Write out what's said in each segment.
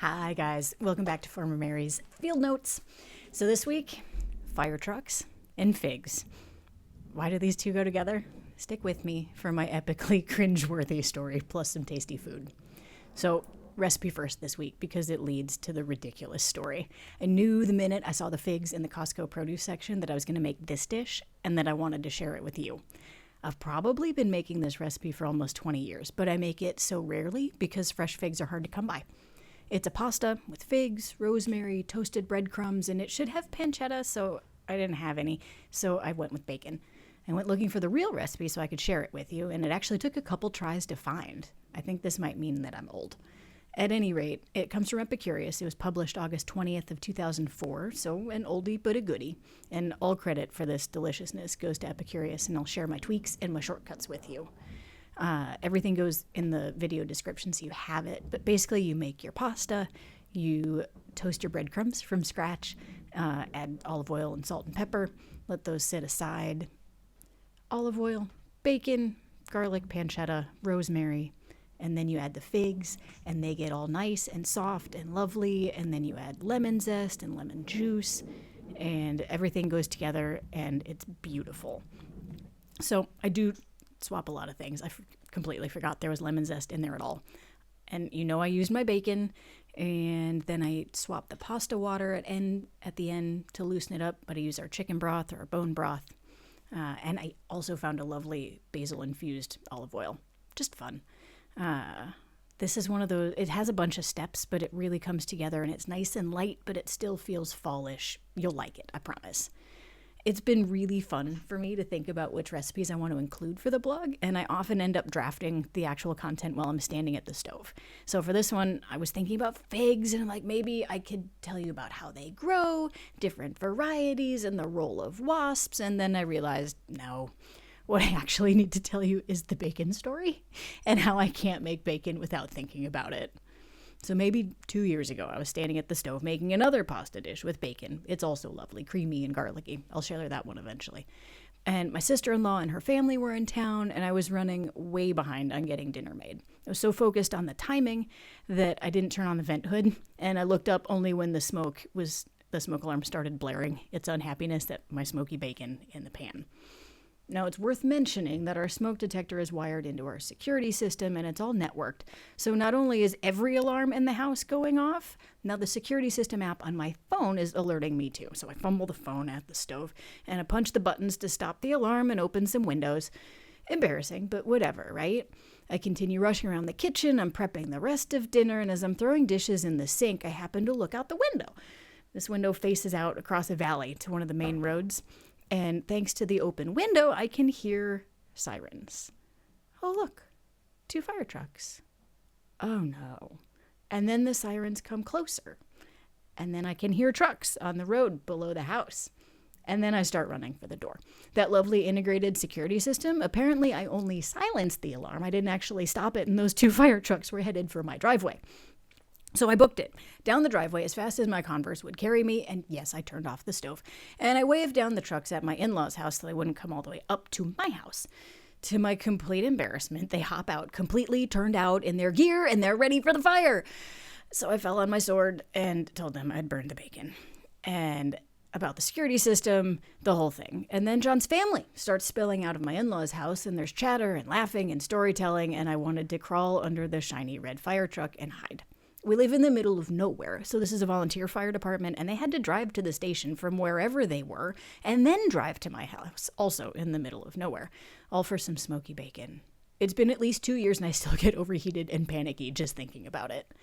Hi guys, welcome back to Farmer Mary's Field Notes. So this week, fire trucks and figs. Why do these two go together? Stick with me for my epically cringeworthy story plus some tasty food. So recipe first this week because it leads to the ridiculous story. I knew the minute I saw the figs in the Costco produce section that I was going to make this dish and that I wanted to share it with you. I've probably been making this recipe for almost 20 years, but I make it so rarely because fresh figs are hard to come by. It's a pasta with figs, rosemary, toasted breadcrumbs, and it should have pancetta, so I didn't have any, so I went with bacon. I went looking for the real recipe so I could share it with you, and it actually took a couple tries to find. I think this might mean that I'm old. At any rate, it comes from Epicurious. It was published August 20th of 2004, so an oldie but a goodie. And all credit for this deliciousness goes to Epicurious, and I'll share my tweaks and my shortcuts with you. Everything goes in the video description so you have it. But basically you make your pasta, you toast your breadcrumbs from scratch, add olive oil and salt and pepper, let those sit aside. Olive oil, bacon, garlic, pancetta, rosemary, and then you add the figs and they get all nice and soft and lovely, and then you add lemon zest and lemon juice and everything goes together and it's beautiful. So I do swap a lot of things. I completely forgot there was lemon zest in there at all. And I used my bacon, and then I swapped the pasta water at the end to loosen it up, but I used our chicken broth or our bone broth. And I also found a lovely basil-infused olive oil. Just fun. This is one of those, it has a bunch of steps, but it really comes together, and it's nice and light, but it still feels fallish. You'll like it, I promise. It's been really fun for me to think about which recipes I want to include for the blog, and I often end up drafting the actual content while I'm standing at the stove. So for this one, I was thinking about figs, and I'm like, maybe I could tell you about how they grow, different varieties, and the role of wasps, and then I realized, no. What I actually need to tell you is the bacon story, and how I can't make bacon without thinking about it. So maybe 2 years ago, I was standing at the stove making another pasta dish with bacon. It's also lovely, creamy and garlicky. I'll share that one eventually. And my sister-in-law and her family were in town, and I was running way behind on getting dinner made. I was so focused on the timing that I didn't turn on the vent hood, and I looked up only when the smoke alarm started blaring its unhappiness at my smoky bacon in the pan. Now, it's worth mentioning that our smoke detector is wired into our security system and it's all networked. So not only is every alarm in the house going off, now the security system app on my phone is alerting me too. So I fumble the phone at the stove and I punch the buttons to stop the alarm and open some windows. Embarrassing, but whatever, right? I continue rushing around the kitchen. I'm prepping the rest of dinner, and as I'm throwing dishes in the sink, I happen to look out the window. This window faces out across a valley to one of the main roads. And thanks to the open window, I can hear sirens. Oh, look, 2 fire trucks. Oh, no. And then the sirens come closer. And then I can hear trucks on the road below the house. And then I start running for the door. That lovely integrated security system, apparently I only silenced the alarm. I didn't actually stop it, and those 2 fire trucks were headed for my driveway. So I booked it down the driveway as fast as my Converse would carry me, and yes, I turned off the stove. And I waved down the trucks at my in-laws' house so they wouldn't come all the way up to my house. To my complete embarrassment, they hop out completely turned out in their gear, and they're ready for the fire. So I fell on my sword and told them I'd burned the bacon. And about the security system, the whole thing. And then John's family starts spilling out of my in-laws' house, and there's chatter and laughing and storytelling, and I wanted to crawl under the shiny red fire truck and hide. We live in the middle of nowhere, so this is a volunteer fire department, and they had to drive to the station from wherever they were, and then drive to my house, also in the middle of nowhere, all for some smoky bacon. It's been at least 2 years, and I still get overheated and panicky just thinking about it.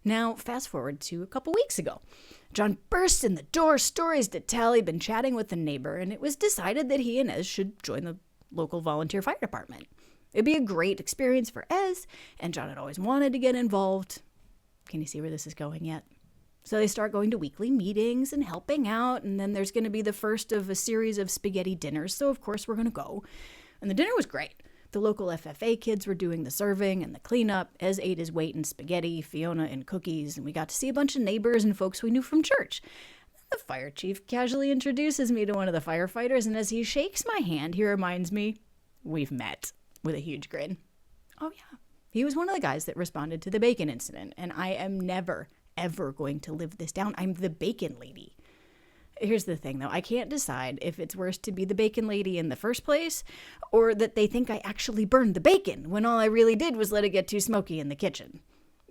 Now, fast forward to a couple weeks ago. John bursts in the door, stories to tell. He'd been chatting with a neighbor, and it was decided that he and Ez should join the local volunteer fire department. It'd be a great experience for Ez, and John had always wanted to get involved. Can you see where this is going yet? So they start going to weekly meetings and helping out, and then there's going to be the first of a series of spaghetti dinners, so of course we're going to go. And the dinner was great. The local FFA kids were doing the serving and the cleanup. Ez ate his weight in spaghetti, Fiona in cookies, and we got to see a bunch of neighbors and folks we knew from church. The fire chief casually introduces me to one of the firefighters, and as he shakes my hand, he reminds me, we've met, with a huge grin. Oh yeah. He was one of the guys that responded to the bacon incident, and I am never, ever going to live this down. I'm the bacon lady. Here's the thing, though. I can't decide if it's worse to be the bacon lady in the first place or that they think I actually burned the bacon when all I really did was let it get too smoky in the kitchen.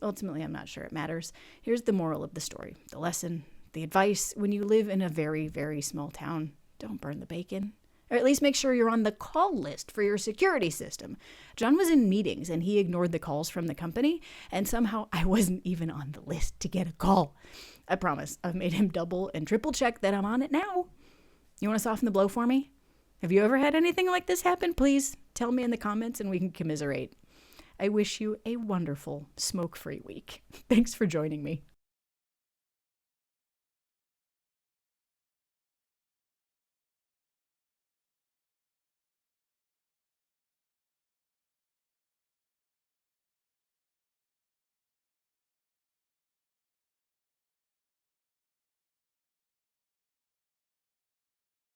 Ultimately, I'm not sure it matters. Here's the moral of the story, the lesson, the advice. When you live in a very, very small town, don't burn the bacon. Or at least make sure you're on the call list for your security system. John was in meetings and he ignored the calls from the company, and somehow I wasn't even on the list to get a call. I promise, I've made him double and triple check that I'm on it now. You want to soften the blow for me? Have you ever had anything like this happen? Please tell me in the comments and we can commiserate. I wish you a wonderful smoke-free week. Thanks for joining me.